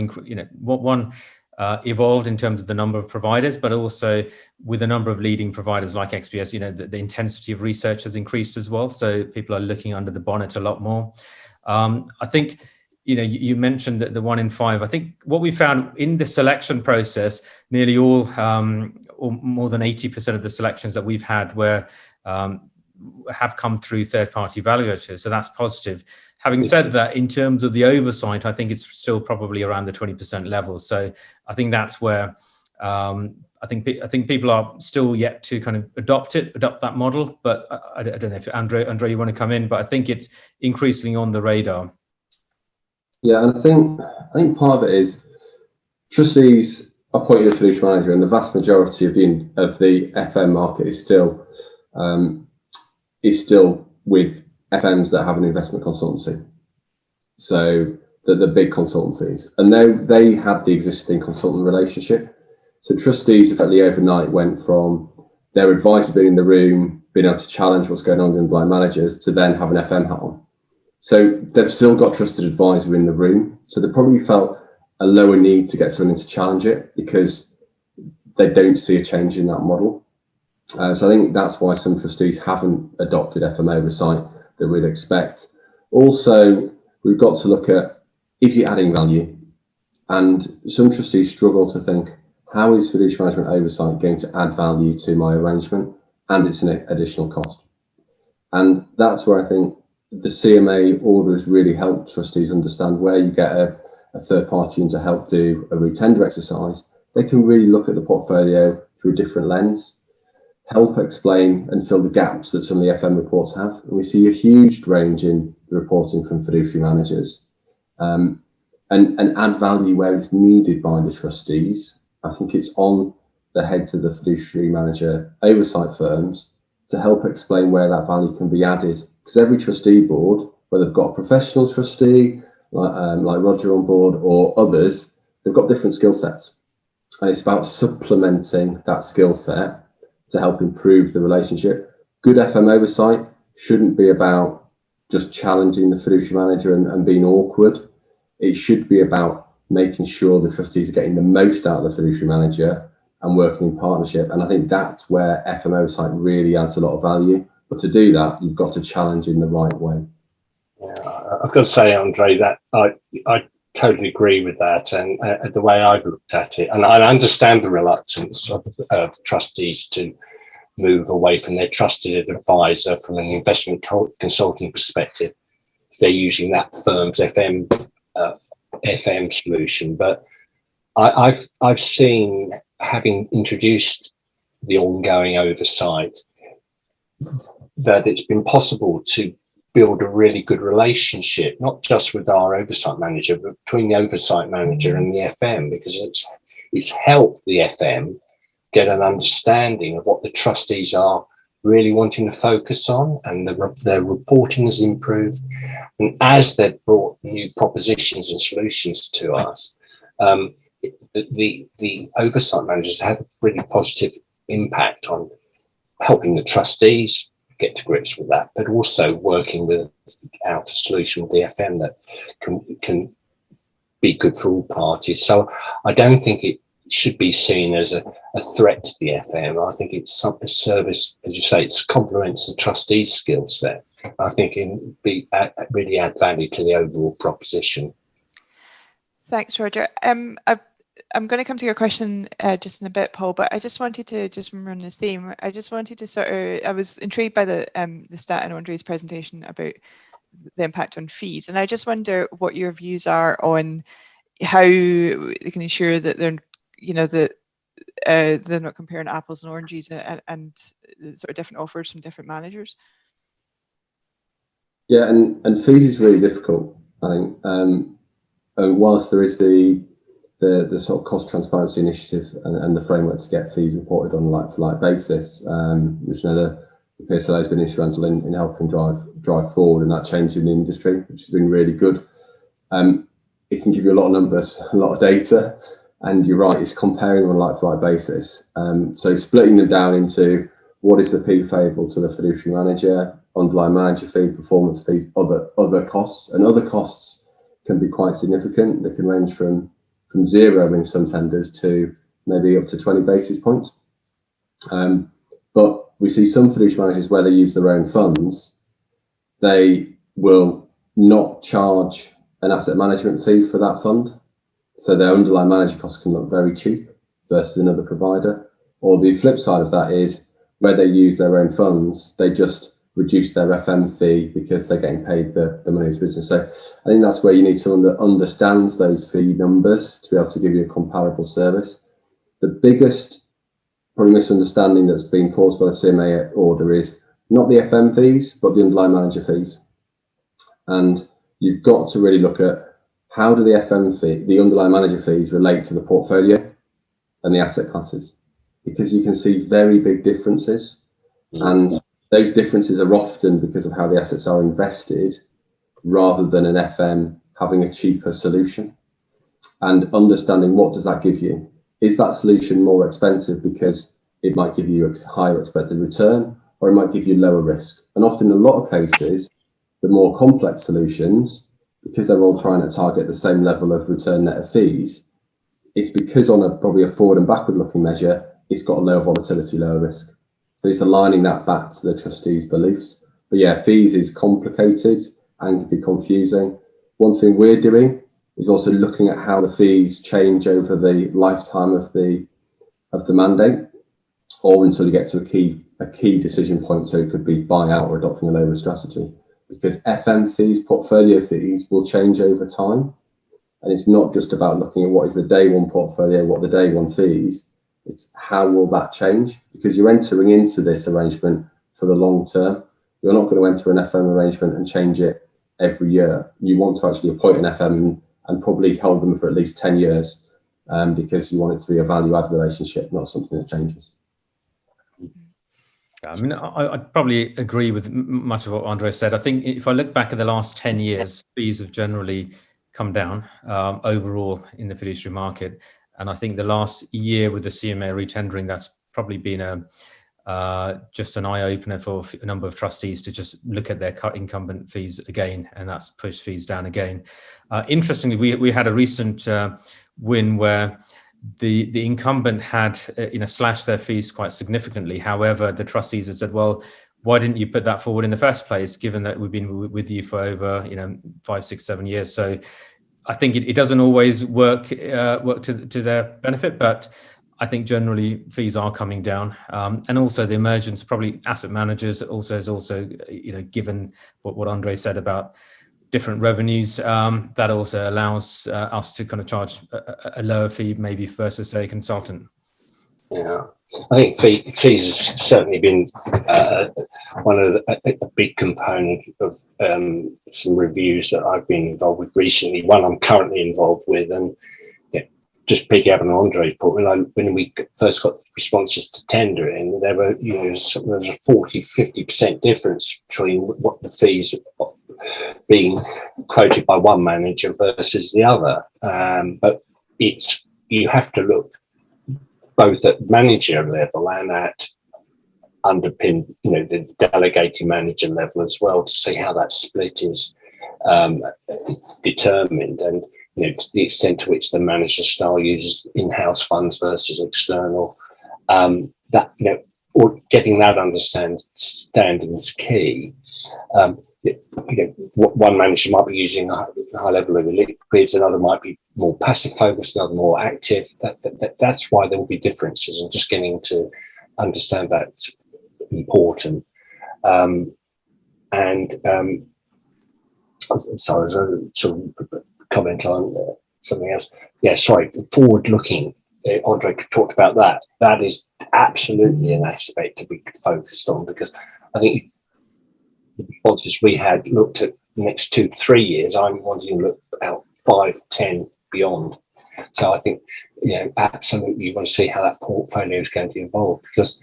evolved in terms of the number of providers, but also with a number of leading providers like XPS, the intensity of research has increased as well. So people are looking under the bonnet a lot more. I think you mentioned that the 1 in 5. I think what we found in the selection process, nearly all, or more than 80% of the selections that we've had have come through third-party evaluators. So that's positive. Having said that, in terms of the oversight, I think it's still probably around the 20% level. So I think that's where I think people are still yet to kind of adopt that model. But I don't know if Andre, you want to come in, but I think it's increasingly on the radar. Yeah, and I think part of it is trustees appointing a fiduciary manager, and the vast majority of the FM market is still with FMs that have an investment consultancy. So the big consultancies, and they had the existing consultant relationship. So trustees effectively overnight went from their advisor being in the room, being able to challenge what's going on with blind managers, to then have an FM hat on. So they've still got trusted advisor in the room. So they probably felt a lower need to get someone in to challenge it because they don't see a change in that model. So I think that's why some trustees haven't adopted FM oversight that we'd expect. Also, we've got to look at, is it adding value? And some trustees struggle to think, how is fiduciary management oversight going to add value to my arrangement? And it's an additional cost. And that's where I think the CMA order has really helped trustees understand where you get a third party in to help do a retender exercise. They can really look at the portfolio through a different lens, help explain and fill the gaps that some of the FM reports have. And we see a huge range in the reporting from fiduciary managers, and add value where it's needed by the trustees. I think it's on the heads of the fiduciary manager oversight firms to help explain where that value can be added. Because every trustee board, whether they've got a professional trustee like Roger on board or others, they've got different skill sets. And it's about supplementing that skill set to help improve the relationship. Good FM oversight shouldn't be about just challenging the fiduciary manager and being awkward. It should be about making sure the trustees are getting the most out of the fiduciary manager and working in partnership. And I think that's where FM oversight really adds a lot of value. But to do that, you've got to challenge in the right way. Yeah, I've got to say, Andre, that I totally agree with that, and the way I've looked at it, and I understand the reluctance of trustees to move away from their trusted advisor from an investment consulting perspective if they're using that firm's FM solution. But I've seen, having introduced the ongoing oversight, that it's been possible to build a really good relationship, not just with our oversight manager, but between the oversight manager and the FM, because it's helped the FM get an understanding of what the trustees are really wanting to focus on, and their reporting has improved. And as they've brought new propositions and solutions to us, the oversight managers have a really positive impact on helping the trustees get to grips with that, but also working out a solution with the FM that can be good for all parties. So I don't think it should be seen as a threat to the FM. I think it's a service, as you say, it complements the trustee's skill set. I think it can really add value to the overall proposition. Thanks, Roger. I'm going to come to your question just in a bit, Paul, but I just wanted to remember on this theme. I just wanted to I was intrigued by the stat in Andre's presentation about the impact on fees, and I just wonder what your views are on how they can ensure that they're not comparing apples and oranges and sort of different offers from different managers. Yeah, and fees is really difficult, I think. Whilst there is the sort of cost transparency initiative and the framework to get fees reported on a like-for-like basis, which the PLSA has been instrumental in helping drive forward, and that change in the industry, which has been really good. It can give you a lot of numbers, a lot of data, and you're right, it's comparing on a like-for-like basis. So splitting them down into what is the fee payable to the fiduciary manager, underlying manager fee, performance fees, other costs, and other costs can be quite significant. They can range from zero in some tenders to maybe up to 20 basis points. But we see some fiduciary managers where they use their own funds, they will not charge an asset management fee for that fund. So their underlying manager costs can look very cheap versus another provider. Or the flip side of that is where they use their own funds, they just reduce their FM fee because they're getting paid the money's business. So I think that's where you need someone that understands those fee numbers to be able to give you a comparable service. The biggest probably misunderstanding that's been caused by the CMA order is not the FM fees, but the underlying manager fees. And you've got to really look at how do the FM fee, the underlying manager fees, relate to the portfolio and the asset classes, because you can see very big differences. And those differences are often because of how the assets are invested rather than an FM having a cheaper solution. And understanding what does that give you? Is that solution more expensive because it might give you a higher expected return, or it might give you lower risk? And often in a lot of cases, the more complex solutions, because they're all trying to target the same level of return net of fees, it's because on probably a forward and backward looking measure, it's got a lower volatility, lower risk. So it's aligning that back to the trustees' beliefs. But yeah, fees is complicated and can be confusing. One thing we're doing is also looking at how the fees change over the lifetime of the mandate, or until you get to a key decision point. So it could be buyout or adopting a lower strategy, because FM fees, portfolio fees, will change over time. And it's not just about looking at what is the day one portfolio, what the day one fees. It's how will that change? Because you're entering into this arrangement for the long term. You're not going to enter an FM arrangement and change it every year. You want to actually appoint an FM and probably hold them for at least 10 years because you want it to be a value-add relationship, not something that changes. I mean, I'd probably agree with much of what Andre said. I think if I look back at the last 10 years, fees have generally come down overall in the fiduciary market. And I think the last year with the CMA retendering, that's probably been just an eye-opener for a number of trustees to just look at their incumbent fees again, and that's pushed fees down again. Interestingly, we had a recent win where the incumbent had slashed their fees quite significantly. However, the trustees had said, well, why didn't you put that forward in the first place, given that we've been with you for over 5, 6, 7 years? So I think it doesn't always work to their benefit, but I think generally fees are coming down, and also the emergence of probably asset managers is also given what Andre said about different revenues, that also allows us to kind of charge a lower fee maybe versus a consultant. Yeah, I think fees has certainly been one of a big component of some reviews that I've been involved with recently. One I'm currently involved with, and just picking up on Andre's point, when we first got responses to tendering, there was a 40-50% difference between what the fees being quoted by one manager versus the other. But you have to look both at manager level and at underpin, the delegating manager level as well, to see how that split is determined, and to the extent to which the manager style uses in-house funds versus external. Or getting that understanding is key. One manager might be using a high level of liquids, another might be more passive focused, another more active. That's why there will be differences, and just getting to understand that's important. Sorry, sort of comment on something else. Yeah, sorry, forward looking. Andre talked about that. That is absolutely an aspect to be focused on, because I think the responses we had looked at the next 2 to 3 years. I'm wanting to look out 5, 10 beyond. So I think, absolutely you want to see how that portfolio is going to evolve, because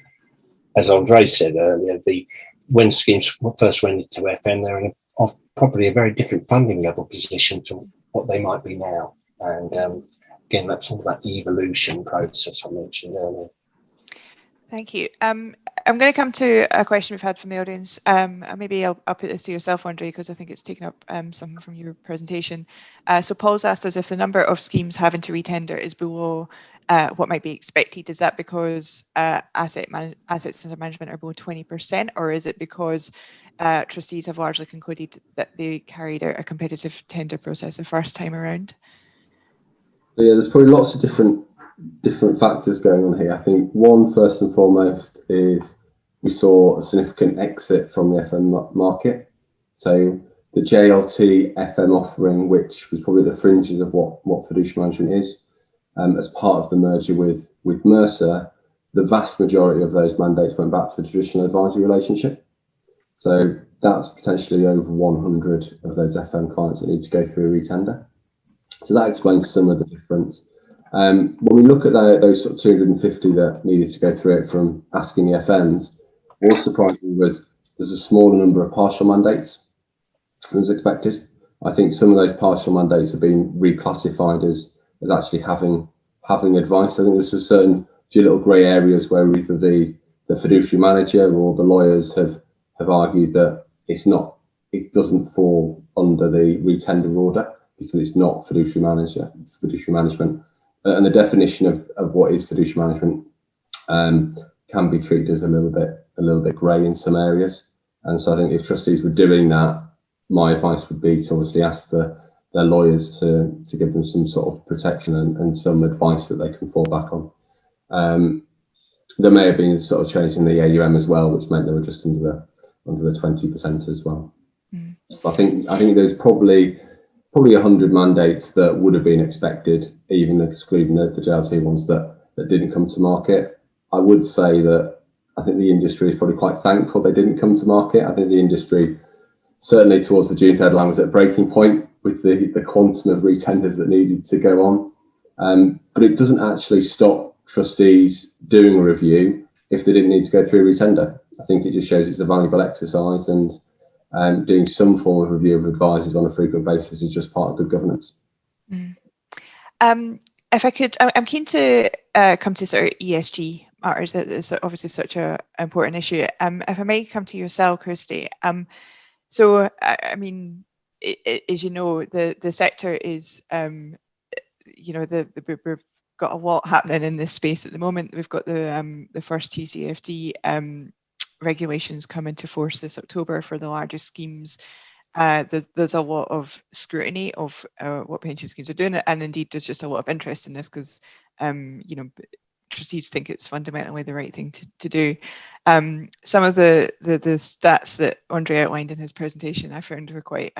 as Andre said earlier, when schemes first went into FM, they're in probably a very different funding level position to what they might be now. And again, that's all that evolution process I mentioned earlier. Thank you. I'm going to come to a question we've had from the audience. Maybe I'll put this to yourself, Andre, because I think it's taken up something from your presentation. So Paul's asked us if the number of schemes having to retender is below what might be expected. Is that because assets under management are below 20%, or is it because trustees have largely concluded that they carried out a competitive tender process the first time around? So yeah, there's probably lots of different factors going on here. I think one, first and foremost, is we saw a significant exit from the FM market. So the JLT FM offering, which was probably the fringes of what fiduciary management is, as part of the merger with Mercer, the vast majority of those mandates went back to the traditional advisory relationship. So that's potentially over 100 of those FM clients that need to go through a retender. So that explains some of the difference. When we look at those sort of 250 that needed to go through it from asking the FMs, what surprised me was there's a smaller number of partial mandates than was expected. I think some of those partial mandates have been reclassified as actually having advice. I think there's a certain few little grey areas where either the fiduciary manager or the lawyers have argued that it doesn't fall under the retender order because it's not fiduciary management. And the definition of what is fiduciary management can be treated as a little bit grey in some areas. And so I think if trustees were doing that, my advice would be to obviously ask their lawyers to give them some sort of protection and some advice that they can fall back on. There may have been sort of change in the AUM as well, which meant they were just under the 20% as well. Mm. I think there's probably 100 mandates that would have been expected, even excluding the JLT ones that didn't come to market. I would say that I think the industry is probably quite thankful they didn't come to market. I think the industry, certainly towards the June deadline, was at a breaking point with the quantum of retenders that needed to go on. But it doesn't actually stop trustees doing a review if they didn't need to go through a retender. I think it just shows it's a valuable exercise, and doing some form of review of advisors on a frequent basis is just part of good governance. Mm. If I could, I'm keen to come to sort of ESG matters. That is obviously such an important issue. If I may come to yourself, Christy. So, I mean, as you know, the sector is, we've got a lot happening in this space at the moment. We've got the first TCFD regulations come into force this October for the largest schemes. There's a lot of scrutiny of what pension schemes are doing, and indeed there's just a lot of interest in this because trustees think it's fundamentally the right thing to do. Some of the stats that Andre outlined in his presentation I found were quite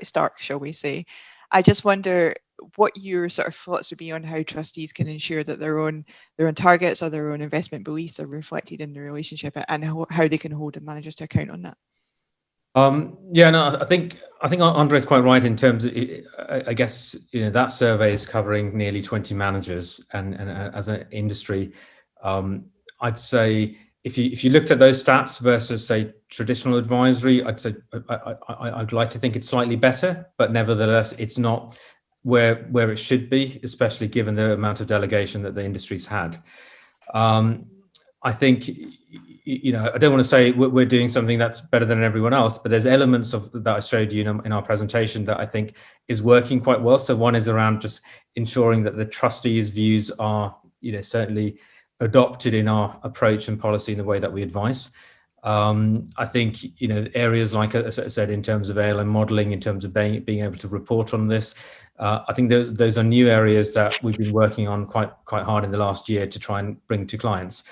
stark, shall we say. I just wonder what your sort of thoughts would be on how trustees can ensure that their own targets or their own investment beliefs are reflected in the relationship, and how they can hold the managers to account on that. I think Andre's quite right in terms of, I guess, that survey is covering nearly 20 managers, and as an industry, I'd say if you looked at those stats versus, say, traditional advisory, I'd say I'd like to think it's slightly better, but nevertheless, it's not where it should be, especially given the amount of delegation that the industry's had. I think, I don't want to say we're doing something that's better than everyone else, but there's elements of that I showed you in our presentation that I think is working quite well. So one is around just ensuring that the trustees' views are, certainly adopted in our approach and policy in the way that we advise. I think, areas like, as I said, in terms of ALM modeling, in terms of being able to report on this, I think those are new areas that we've been working on quite hard in the last year to try and bring to clients.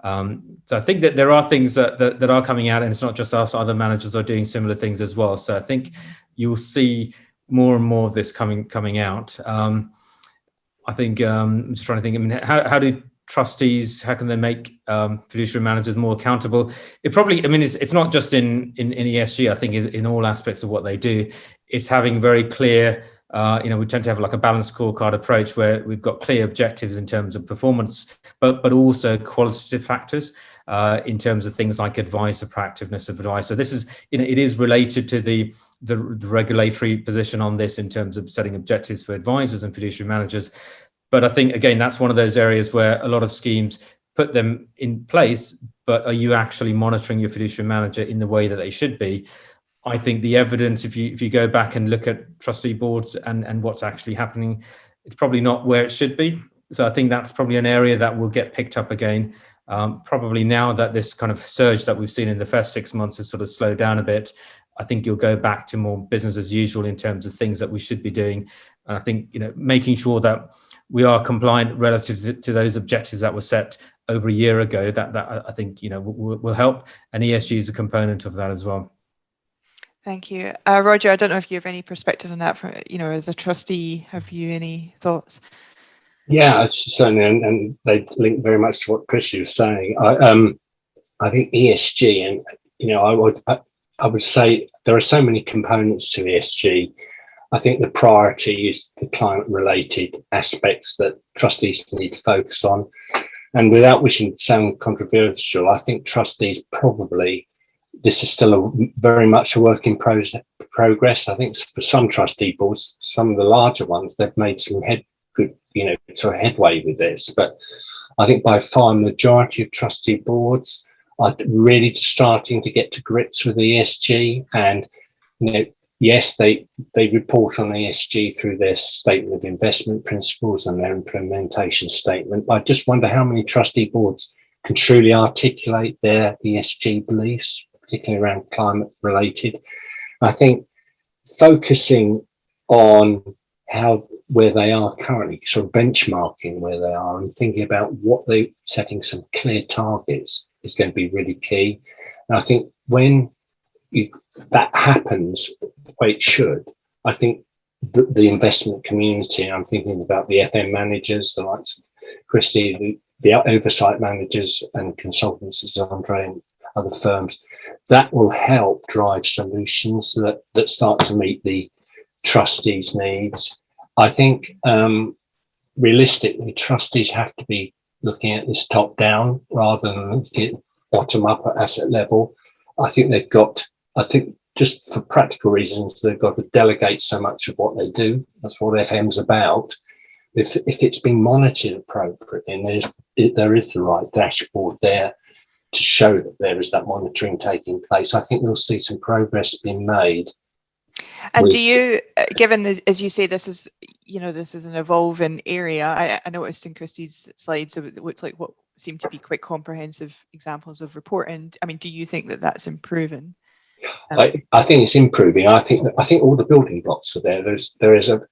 So I think that there are things that are coming out, and it's not just us, other managers are doing similar things as well. So I think you'll see more and more of this coming out. I think I'm just trying to think, I mean, how do trustees, how can they make fiduciary managers more accountable? It probably, I mean, it's not just in ESG, I think in all aspects of what they do, it's having very clear, we tend to have like a balanced scorecard approach where we've got clear objectives in terms of performance, but also qualitative factors in terms of things like advice, the proactiveness of advice. So this is, it is related to the regulatory position on this in terms of setting objectives for advisors and fiduciary managers. But I think, again, that's one of those areas where a lot of schemes put them in place, but are you actually monitoring your fiduciary manager in the way that they should be? I think the evidence, if you go back and look at trustee boards and what's actually happening, it's probably not where it should be. So I think that's probably an area that will get picked up again. Probably now that this kind of surge that we've seen in the first 6 months has sort of slowed down a bit, I think you'll go back to more business as usual in terms of things that we should be doing. And I think, making sure that we are compliant relative to those objectives that were set over a year ago, that I think, will help. And ESG is a component of that as well. Thank you. Roger, I don't know if you have any perspective on that, as a trustee, have you any thoughts? Yeah, certainly, and they link very much to what Christy was saying. I think ESG, and I would say there are so many components to ESG. I think the priority is the climate-related aspects that trustees need to focus on. And without wishing to sound controversial, I think trustees probably, this is still very much a work in progress. I think for some trustee boards, some of the larger ones, they've made some headway with this. But I think by far the majority of trustee boards are really starting to get to grips with ESG. And yes, they report on ESG through their statement of investment principles and their implementation statement. I just wonder how many trustee boards can truly articulate their ESG beliefs, particularly around climate related. I think focusing on where they are currently, sort of benchmarking where they are and thinking about setting some clear targets is going to be really key. And I think when that happens the way it should, I think the investment community, I'm thinking about the FM managers, the likes of Christy, the oversight managers and consultants, as Andre and other firms, that will help drive solutions that start to meet the trustees' needs. I think realistically, trustees have to be looking at this top down rather than looking at bottom up at asset level. I think just for practical reasons, they've got to delegate so much of what they do. That's what FM's about. If it's been monitored appropriately, and there is the right dashboard there to show that there is that monitoring taking place, I think we'll see some progress being made. And do you, given as you say, this is an evolving area, I noticed in Christy's slides it looks like what seem to be quite comprehensive examples of reporting. I mean, do you think that that's improving? I think it's improving. I think all the building blocks are there. There is a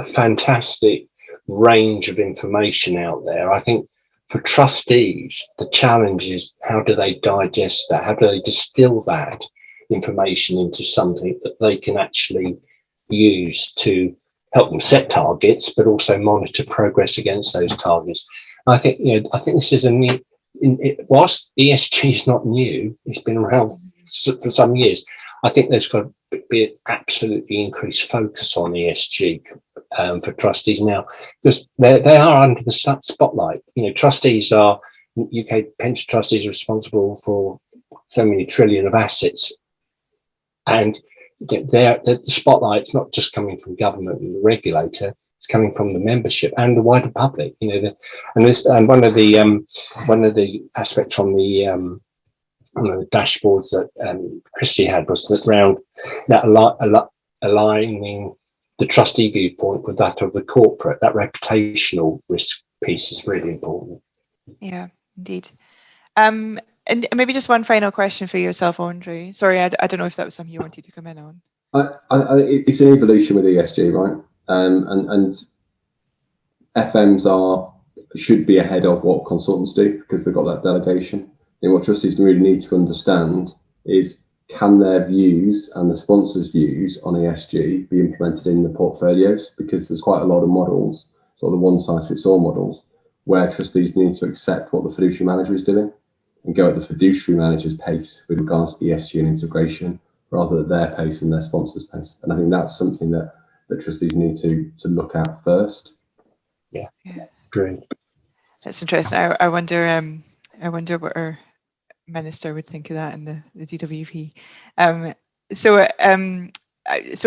fantastic range of information out there. I think for trustees, the challenge is how do they digest that? How do they distill that information into something that they can actually use to help them set targets, but also monitor progress against those targets? I think this is whilst ESG is not new, it's been around for some years. I think there's got to be an absolutely increased focus on ESG for trustees now, because they are under the spotlight. Trustees are, UK pension trustees are responsible for so many trillion of assets, and the spotlight's not just coming from government and the regulator; it's coming from the membership and the wider public. And one of the aspects on the dashboards that Christy had was that around that aligning the trustee viewpoint with that of the corporate. That reputational risk piece is really important. Yeah, indeed. And maybe just one final question for yourself, Andre. Sorry, I don't know if that was something you wanted to come in on. It's an evolution with ESG, right? And FMs should be ahead of what consultants do because they've got that delegation. And what trustees really need to understand is, can their views and the sponsors' views on ESG be implemented in the portfolios? Because there's quite a lot of models, sort of the one-size-fits-all models, where trustees need to accept what the fiduciary manager is doing and go at the fiduciary manager's pace with regards to ESG and integration, rather than their pace and their sponsors' pace. And I think that's something that trustees need to look at first. Yeah. Great. That's interesting. I wonder what our minister would think of that in the DWP. So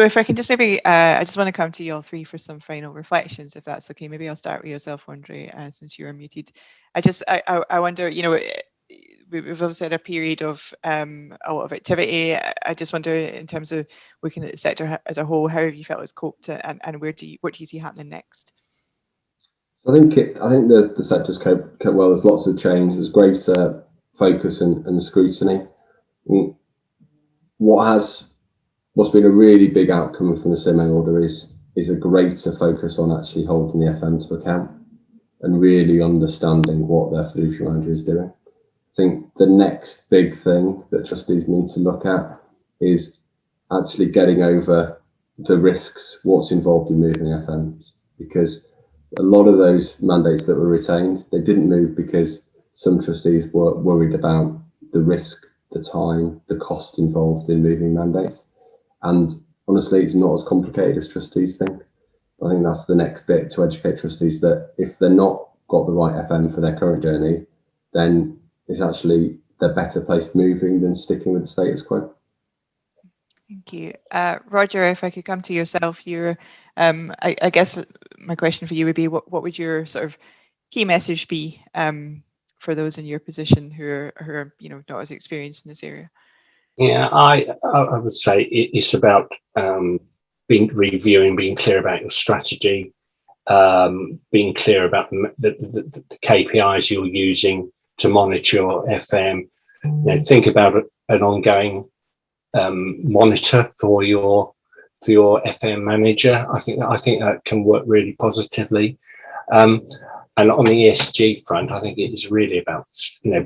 if I can just maybe, I just want to come to you all three for some final reflections, if that's okay. Maybe I'll start with yourself, Andre, since you're muted. I wonder, we've obviously had a period of a lot of activity. I just wonder, in terms of looking at the sector as a whole, how have you felt it's coped, and what do you see happening next? I think the sector's coped well. There's lots of change. There's greater focus and scrutiny. What's been a really big outcome from the CMA order is a greater focus on actually holding the FM to account and really understanding what their fiduciary manager is doing. I think the next big thing that trustees need to look at is actually getting over the risks, what's involved in moving FMs, because a lot of those mandates that were retained, they didn't move because some trustees were worried about the risk, the time, the cost involved in moving mandates. And honestly, it's not as complicated as trustees think. I think that's the next bit, to educate trustees that if they're not got the right FM for their current journey, then it's actually they're better placed moving than sticking with the status quo. Thank you. Roger, if I could come to yourself, I guess my question for you would be, what would your sort of key message be for those in your position who are not as experienced in this area? Yeah, I would say it's about being clear about your strategy, being clear about the KPIs you're using to monitor your FM. Think about an ongoing monitor for your FM manager. I think that can work really positively. And on the ESG front, I think it is really about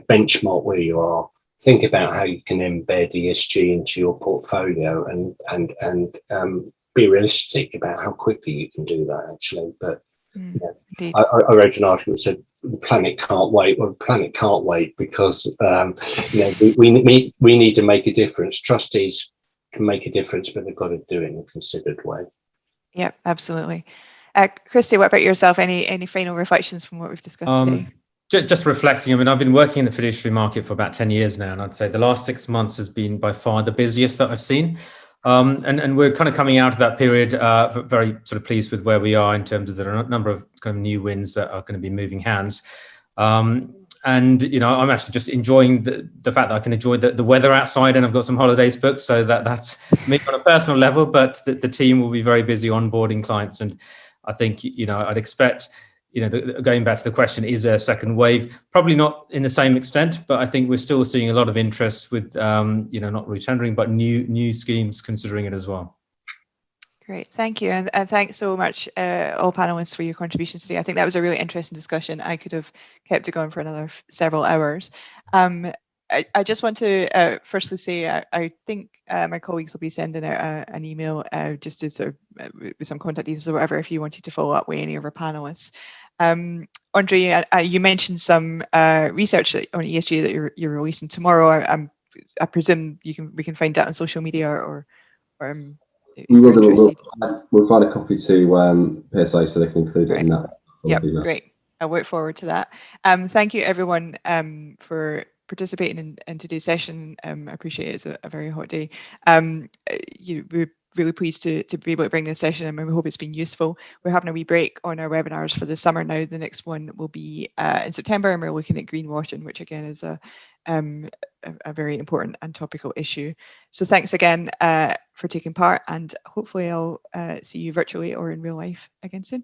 benchmark where you are. Think about how you can embed ESG into your portfolio and be realistic about how quickly you can do that, actually. But I wrote an article that said the planet can't wait. Well, the planet can't wait because we need to make a difference. Trustees can make a difference, but they've got to do it in a considered way. Yeah, absolutely. Christy, what about yourself? Any final reflections from what we've discussed today? Just reflecting, I mean, I've been working in the fiduciary market for about 10 years now, and I'd say the last 6 months has been by far the busiest that I've seen. And we're kind of coming out of that period very sort of pleased with where we are in terms of there are a number of kind of new wins that are going to be moving hands. And, I'm actually just enjoying the fact that I can enjoy the weather outside, and I've got some holidays booked. So that's me on a personal level, but the team will be very busy onboarding clients. And I think, I'd expect, going back to the question, is there a second wave? Probably not in the same extent, but I think we're still seeing a lot of interest with, not retendering, but new schemes considering it as well. Great, thank you. And thanks so much, all panelists, for your contributions today. I think that was a really interesting discussion. I could have kept it going for another several hours. I just want to firstly say, I think my colleagues will be sending out an email just to sort of with some contact details or whatever, if you wanted to follow up with any of our panelists. Andre, you mentioned some research on ESG that you're releasing tomorrow. I presume we can find that on social media or we'll find a copy to PSA so they can include it in that. Yep, great. I look forward to that. Thank you, everyone, for participating in today's session. I appreciate it. It's a very hot day. We're really pleased to be able to bring this session, and we hope it's been useful. We're having a wee break on our webinars for the summer now. The next one will be in September, and we're looking at greenwashing, which again is a very important and topical issue. So thanks again for taking part, and hopefully I'll see you virtually or in real life again soon.